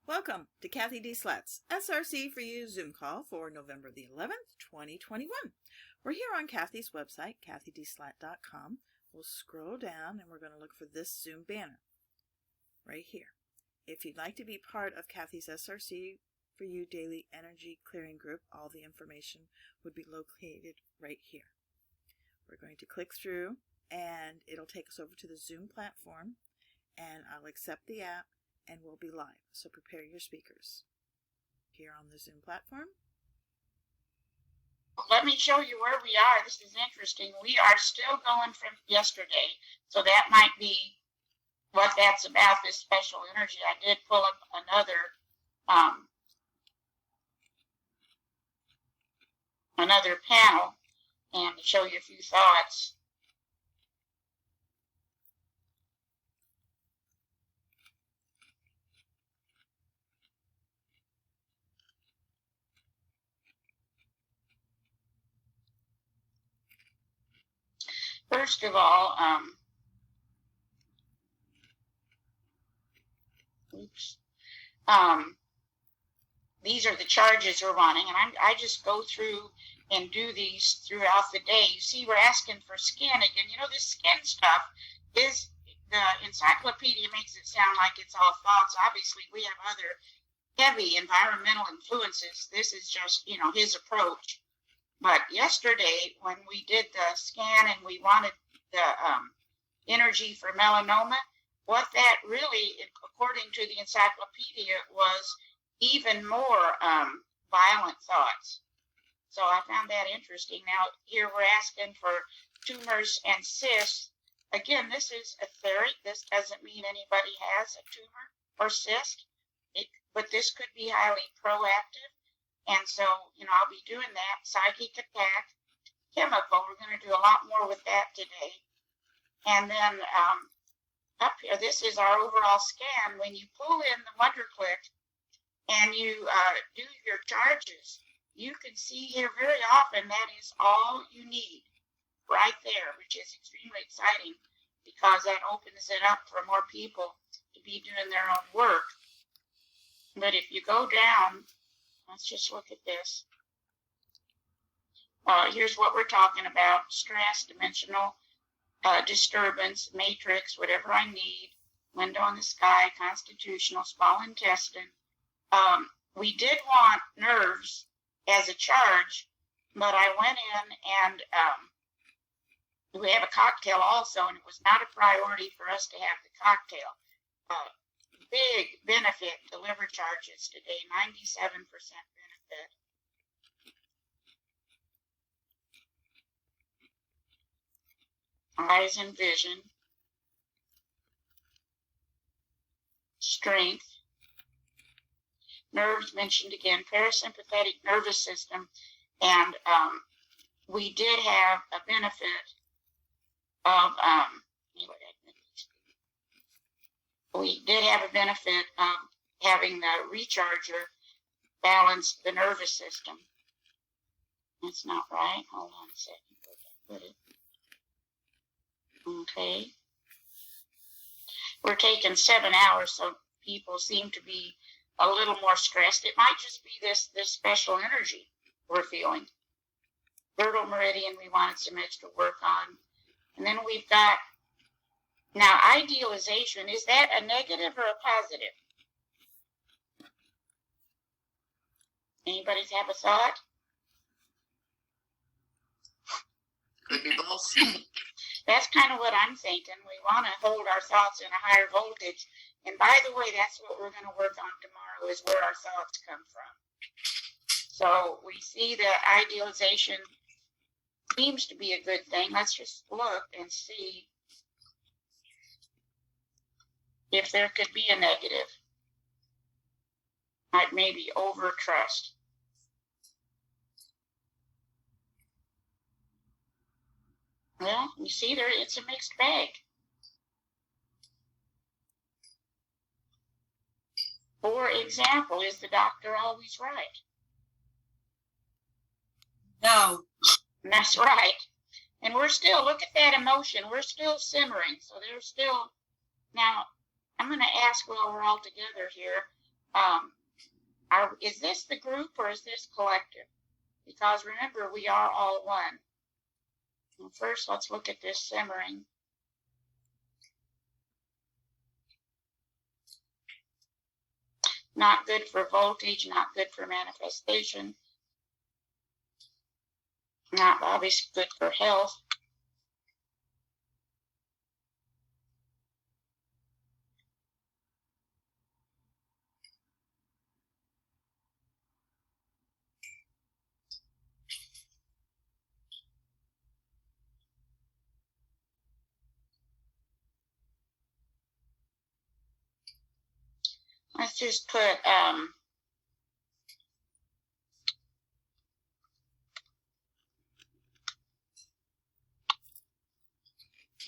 Welcome to CathyDSlaught's SRC4u Zoom call for November the 11th, 2021. We're here on Cathy's website, CathyDSlaght.com. We'll scroll down and we're going to look for this Zoom banner right here. If you'd like to be part of Cathy's SRC4u Daily Energy Clearing Group, all the information would be located right here. We're going to click through and it'll take us over to the Zoom platform, and I'll accept the app and we'll be live. So prepare your speakers. Here on the Zoom platform. Let me show you where we are. This is interesting. We are still going from yesterday. So that might be what that's about, this special energy. I did pull up another panel and to show you a few thoughts. First of all, these are the charges we're running, and I just go through and do these throughout the day. You see, we're asking for skin again. You know, this skin stuff is, the encyclopedia makes it sound like it's all false. Obviously, we have other heavy environmental influences. This is just, you know, his approach. But yesterday, when we did the scan and we wanted the energy for melanoma, what that really, according to the encyclopedia, was even more violent thoughts. So I found that interesting. Now, here we're asking for tumors and cysts. Again, this is a theory. This doesn't mean anybody has a tumor or cyst, but this could be highly proactive. And so, you know, I'll be doing that. Psychic attack, chemical. We're going to do a lot more with that today. And then up here, this is our overall scan. When you pull in the Wonder Click and you do your charges, you can see here very often that is all you need right there, which is extremely exciting because that opens it up for more people to be doing their own work. But if you go down, let's just look at this. Here's what we're talking about: stress, dimensional disturbance, matrix, whatever I need, window in the sky, constitutional, small intestine. We did want nerves as a charge, but I went in and we have a cocktail also, and it was not a priority for us to have the cocktail. Big benefit to liver charges today, 97% benefit. Eyes and vision. Strength. Nerves mentioned again, parasympathetic nervous system, and we did have a benefit of we did have a benefit of having the recharger balance the nervous system. That's not right. Hold on a second. Where did I put it? Okay. We're taking 7 hours, so people seem to be a little more stressed. It might just be this special energy we're feeling. Vertebral meridian, we wanted some extra work on. And then we've got, now, idealization, is that a negative or a positive? Anybody have a thought? Could be both. That's kind of what I'm thinking. We want to hold our thoughts in a higher voltage. And by the way, that's what we're going to work on tomorrow, is where our thoughts come from. So we see that idealization seems to be a good thing. Let's just look and see if there could be a negative, like maybe over trust. Well, you see there, it's a mixed bag. For example, is the doctor always right? No. That's right. And we're still, look at that emotion, we're still simmering. So there's still, now, I'm going to ask while we're all together here, is this the group or is this collective? Because remember, we are all one. Well, first, let's look at this simmering. Not good for voltage, not good for manifestation, not obviously good for health. Let's just put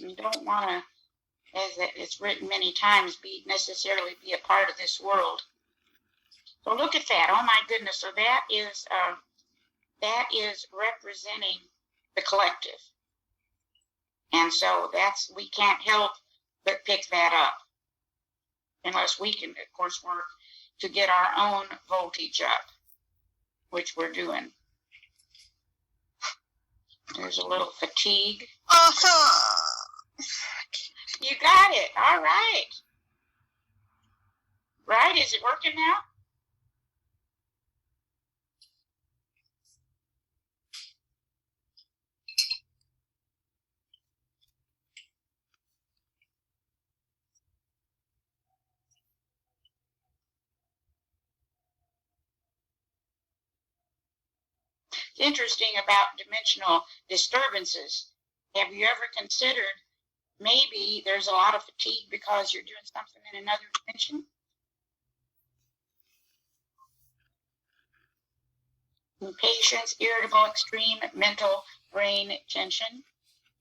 you don't want to, as it's written many times, necessarily be a part of this world. So look at that. Oh my goodness. So that is representing the collective. And so we can't help but pick that up. Unless we can, of course, work to get our own voltage up, which we're doing. There's a little fatigue. You got it. All right. Right? Is it working now? It's interesting about dimensional disturbances. Have you ever considered maybe there's a lot of fatigue because you're doing something in another dimension? Impatience, irritable, extreme mental brain tension.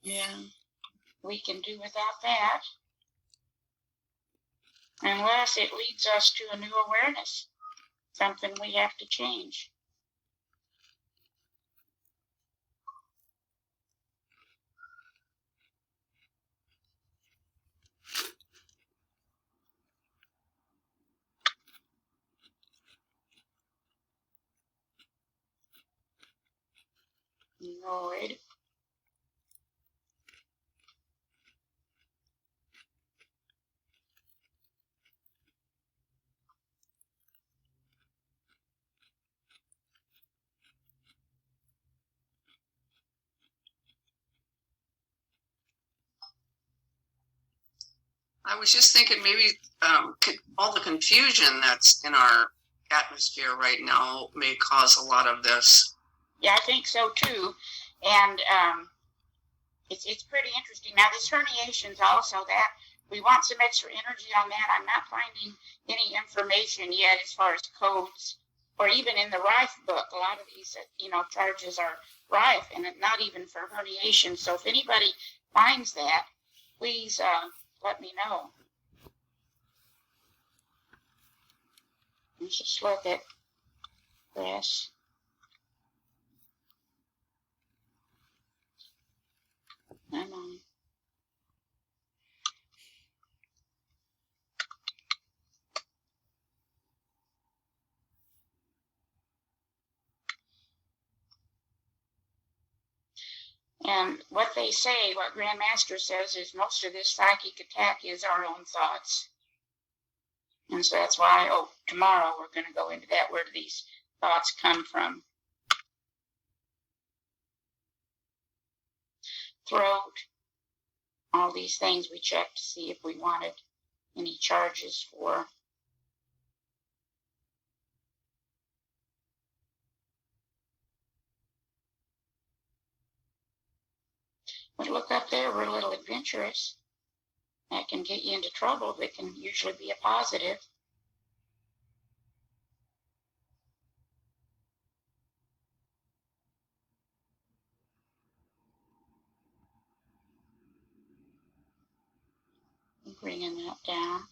Yeah, we can do without that. Unless it leads us to a new awareness, something we have to change. Annoyed. I was just thinking maybe all the confusion that's in our atmosphere right now may cause a lot of this. Yeah, I think so too. And it's pretty interesting. Now, this herniation's also that we want some extra energy on that. I'm not finding any information yet as far as codes, or even in the Rife book. A lot of these, charges are Rife, and not even for herniation. So if anybody finds that, please let me know. Let's just look at this. Come on. And what they say, what Grandmaster says, is most of this psychic attack is our own thoughts. And so that's why, tomorrow we're going to go into that, where do these thoughts come from. Throat, all these things we checked to see if we wanted any charges for. But look up there, we're a little adventurous. That can get you into trouble, but can usually be a positive. Bringing that down.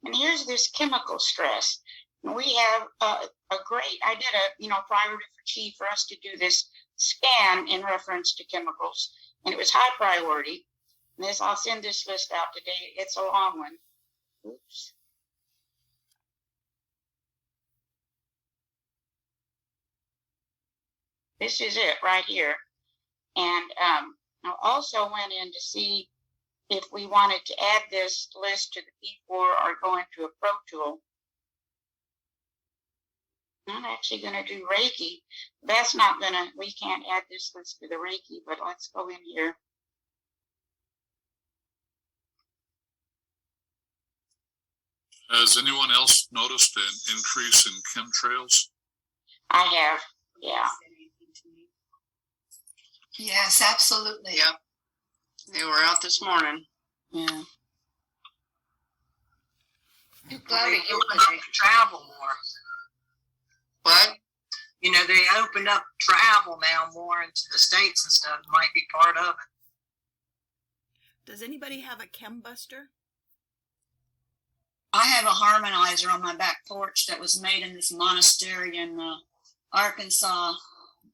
And here's this chemical stress. And we have I did a, priority for chief for us to do this scan in reference to chemicals. And it was high priority. And I'll send this list out today. It's a long one. Oops. This is it right here. And I also went in to see if we wanted to add this list to the P4 or go into a Pro Tool. I'm actually going to do Reiki. We can't add this list to the Reiki, but let's go in here. Has anyone else noticed an increase in chemtrails? I have, yeah. Yes, absolutely. Yep. They were out this morning. Yeah. Too glad They that you opened up to travel more. What? You know, they opened up travel now more into the States and stuff. Might be part of it. Does anybody have a chem buster? I have a harmonizer on my back porch that was made in this monastery in Arkansas.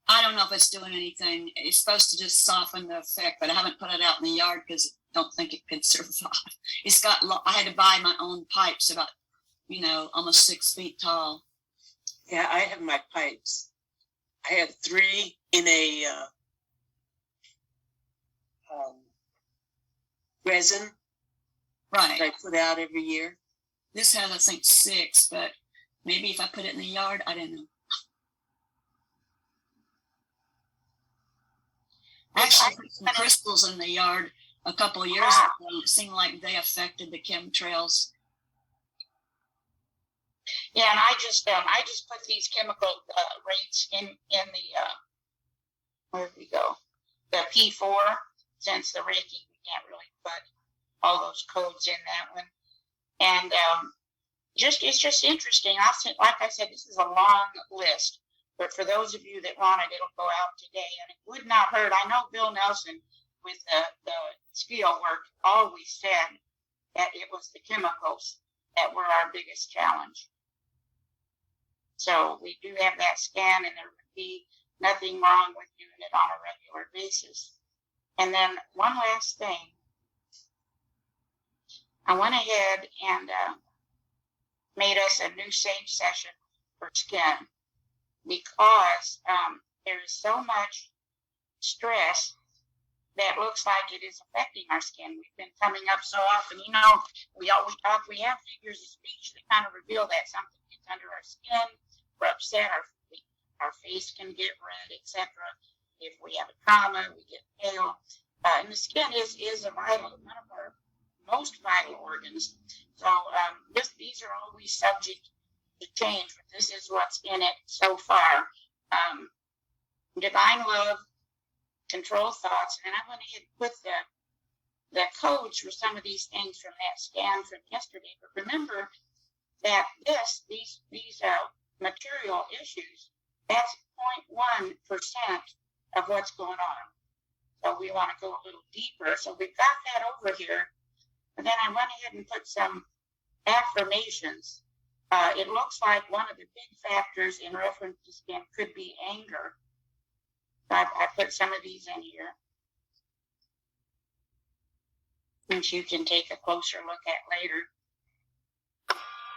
I don't know if it's doing anything. It's supposed to just soften the effect, but I haven't put it out in the yard because I don't think it could survive. It's got, I had to buy my own pipes about, almost 6 feet tall. Yeah, I have my pipes. I have 3 in a resin Right. that I put out every year. This has, I think, 6, but maybe if I put it in the yard, I don't know. Actually, I put some crystals in the yard a couple of years ago. It seemed like they affected the chemtrails. Yeah, and I just put these chemical rates in the where did we go? The P4, since the Reiki we can't really put all those codes in that one. And it's just interesting. Like I said, this is a long list, but for those of you that want it, it'll go out today. And it would not hurt. I know Bill Nelson with the steel work always said that it was the chemicals that were our biggest challenge. So we do have that scan, and there would be nothing wrong with doing it on a regular basis. And then one last thing. I went ahead and made us a new sage session for skin because there is so much stress that looks like it is affecting our skin. We've been coming up so often. We have figures of speech that kind of reveal that something gets under our skin. We're upset, our face can get red, etc. If we have a trauma, we get pale. And the skin is one of our most vital organs. So these are always subject to change, but this is what's in it so far. Divine love, control thoughts, and I went ahead and put the codes for some of these things from that scan from yesterday. But remember that these material issues, that's 0.1% of what's going on. So we want to go a little deeper. So we've got that over here. And then I went ahead and put some affirmations. It looks like one of the big factors in reference to skin could be anger. So I put some of these in here, which you can take a closer look at later.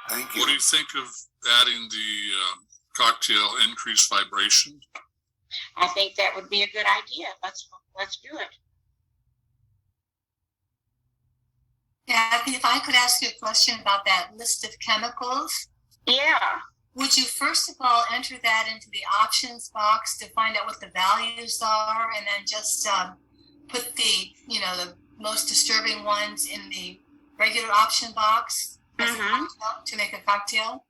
Thank you. What do you think of adding the cocktail increased vibration? I think that would be a good idea. Let's do it. Cathy, if I could ask you a question about that list of chemicals. Yeah. Would you first of all enter that into the options box to find out what the values are, and then just put the most disturbing ones in the regular option box to make a cocktail?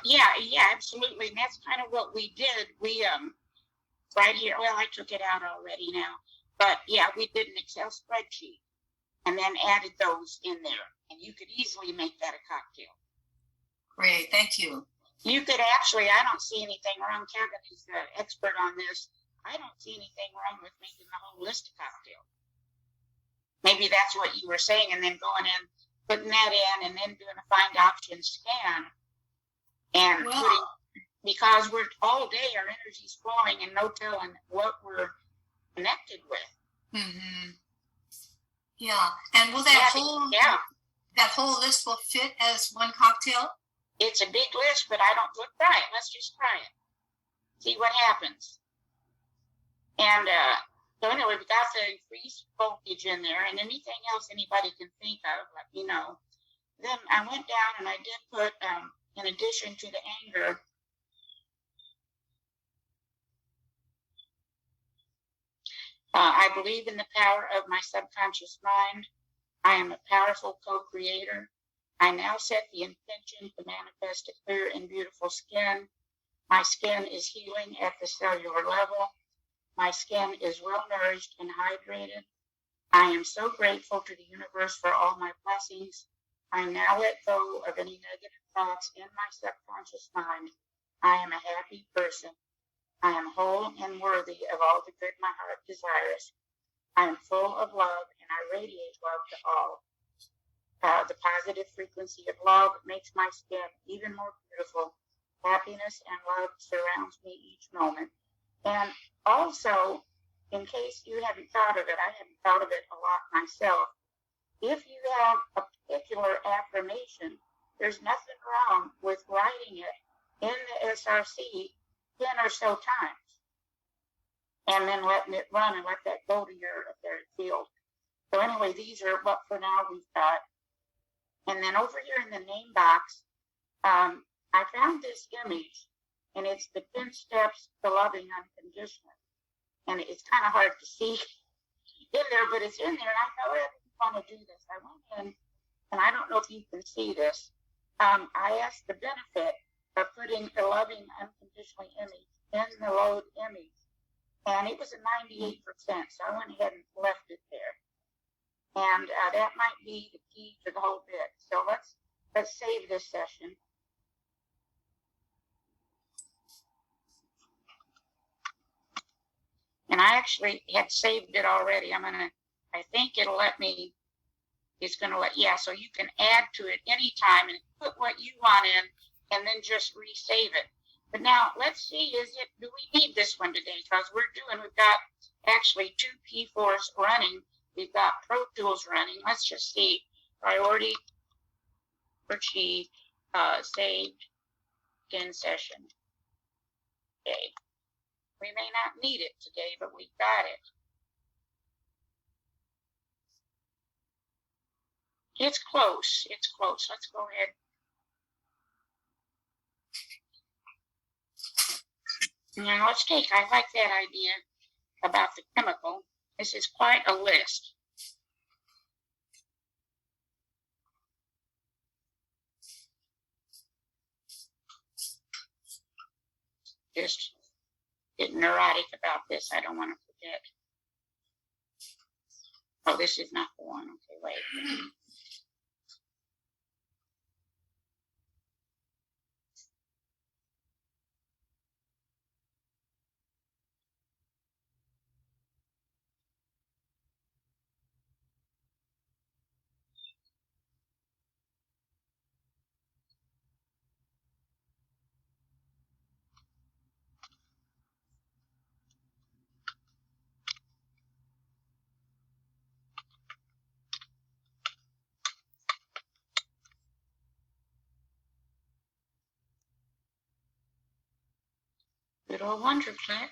Yeah, absolutely. And that's kind of what we did. We right here. Well, I took it out already now, but yeah, we did an Excel spreadsheet and then added those in there, and you could easily make that a cocktail. Great, thank you. You could actually, I don't see anything wrong. Kevin is the expert on this. I don't see anything wrong with making the whole list a cocktail. Maybe that's what you were saying, and then going in putting that in and then doing a find option scan and putting, because we're all day, our energy's flowing and no telling what we're connected with. Mm-hmm. Yeah. And will that whole list will fit as one cocktail? It's a big list, but I don't look, try it. Let's just try it. See what happens. And so anyway, we got the increased voltage in there, and anything else anybody can think of, let me know. Then I went down and I did put, in addition to the anger, I believe in the power of my subconscious mind. I am a powerful co-creator. I now set the intention to manifest a clear and beautiful skin. My skin is healing at the cellular level. My skin is well nourished and hydrated. I am so grateful to the universe for all my blessings. I now let go of any negative thoughts in my subconscious mind. I am a happy person. I am whole and worthy of all the good my heart desires. I am full of love and I radiate love to all. The positive frequency of love makes my skin even more beautiful. Happiness and love surrounds me each moment. And also, in case you haven't thought of it, I haven't thought of it a lot myself. If you have a particular affirmation, there's nothing wrong with writing it in the SRC 10 or so times, and then letting it run and let that go to your etheric field. So anyway, these are what for now we've got. And then over here in the name box, I found this image, and it's the 10 steps to loving unconditionally. And it's kind of hard to see in there, but it's in there. And I thought, well, I didn't want to do this. I went in, and I don't know if you can see this. I asked the benefit of putting a loving unconditionally image in the load image, and it was a 98%. So I went ahead and left it there. And that might be the key to the whole bit. So let's save this session. And I actually had saved it already. I think it'll let me, it's going to let, yeah, so you can add to it anytime and put what you want in and then just resave it. But now let's see, do we need this one today? Because we've got actually 2 P4s running. We've got Pro Tools running. Let's just see, priority achieved, saved, in session. Okay. We may not need it today, but we've got it. It's close. It's close. Let's go ahead. Now let's I like that idea about the chemical. This is quite a list. Just get neurotic about this. I don't want to forget. Oh, this is not the one. Okay, wait. Good old Wonder Click.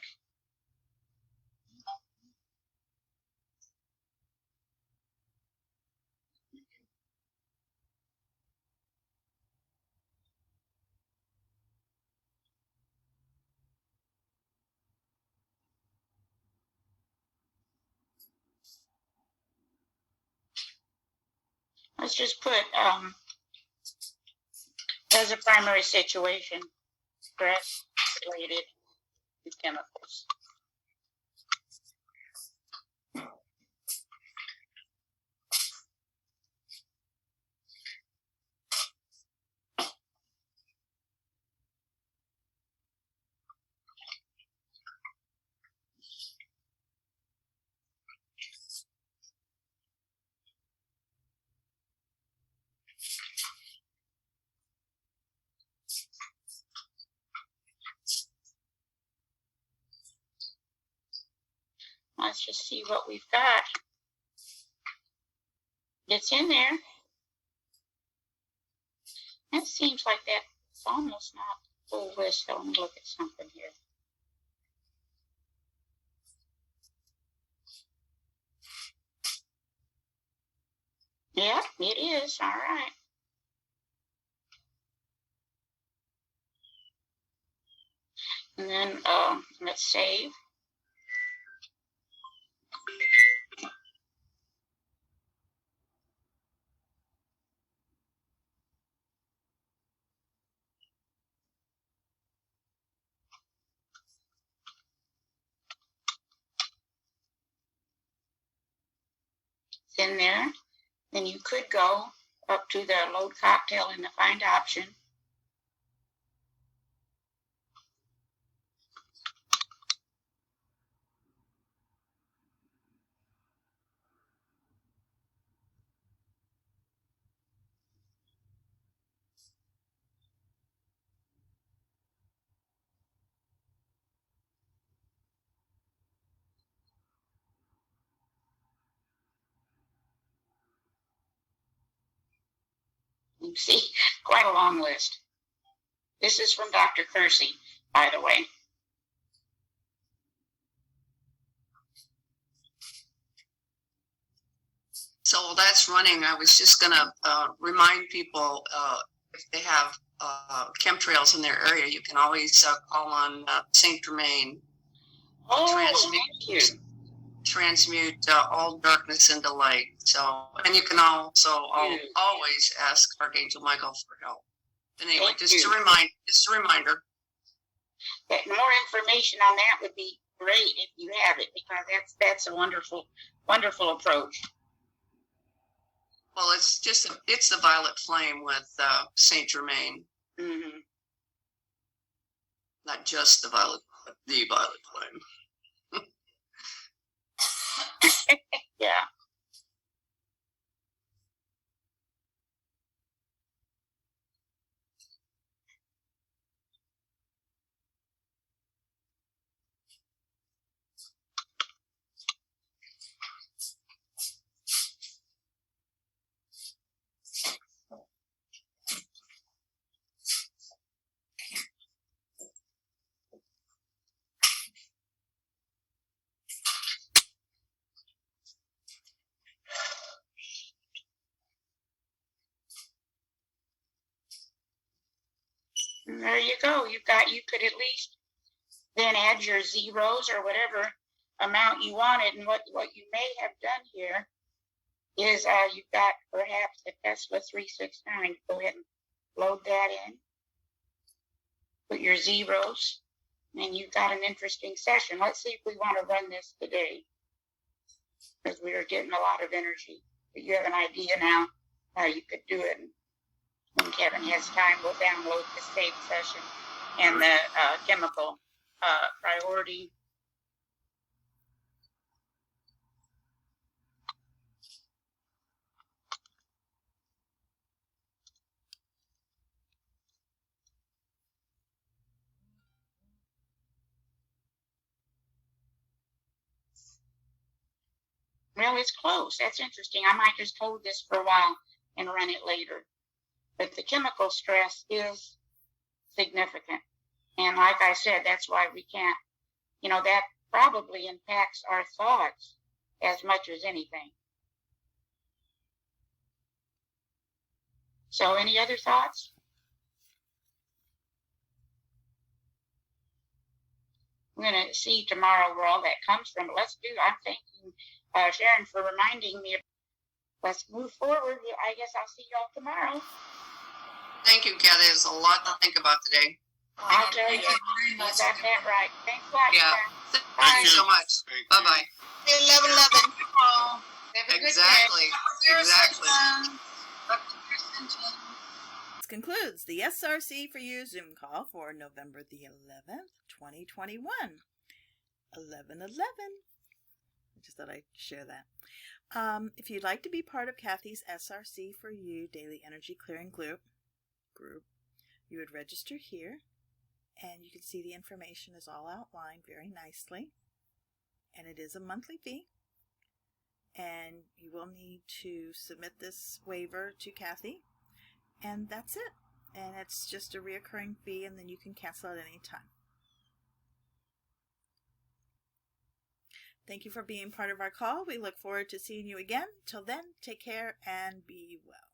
Let's just put as a primary situation, stress related to chemicals. let's just see what we've got. It's in there. It seems like that's almost not full list. So let me look at something here. Yeah, it is. All right. And then let's save. It's in there. Then you could go up to the load cocktail in the find option. You see, quite a long list. This is from Dr. Kersey, by the way. So while that's running, I was just going to remind people if they have chemtrails in their area, you can always call on St. Germain. Transmute all darkness into light. So, and you can also always ask Archangel Michael for help. But anyway, just a reminder. That more information on that would be great if you have it, because that's a wonderful approach. Well, it's the violet flame with Saint Germain. Mm-hmm. Not just the violet flame. Yeah. And there you go. You could at least then add your zeros or whatever amount you wanted. And what you may have done here is you've got perhaps a Tesla 369. Go ahead and load that in. Put your zeros, and you've got an interesting session. Let's see if we want to run this today, because we are getting a lot of energy. But you have an idea now how you could do it. When Kevin has time, we'll download the save session and the chemical priority. Well, it's close. That's interesting. I might just hold this for a while and run it later. But the chemical stress is significant. And like I said, that's why we can't, that probably impacts our thoughts as much as anything. So any other thoughts? I'm going to see tomorrow where all that comes from. Let's do, I'm thanking Sharon for reminding me. Let's move forward. I guess I'll see y'all tomorrow. Thank you, Cathy. There's a lot to think about today. I'll tell you. You got that right. Thanks a lot. Yeah. Thank you so much. Bye-bye. 11:11. Have a good Exactly. Exactly. This concludes the SRC4u Zoom call for November the 11th, 2021. 11/11. I just thought I'd share that. If you'd like to be part of Cathy's SRC4u Daily Energy Clearing group, you would register here, and you can see the information is all outlined very nicely. and it is a monthly fee. And you will need to submit this waiver to Cathy, and that's it. And it's just a reoccurring fee, and then you can cancel at any time. Thank you for being part of our call. We look forward to seeing you again. Till then, take care and be well.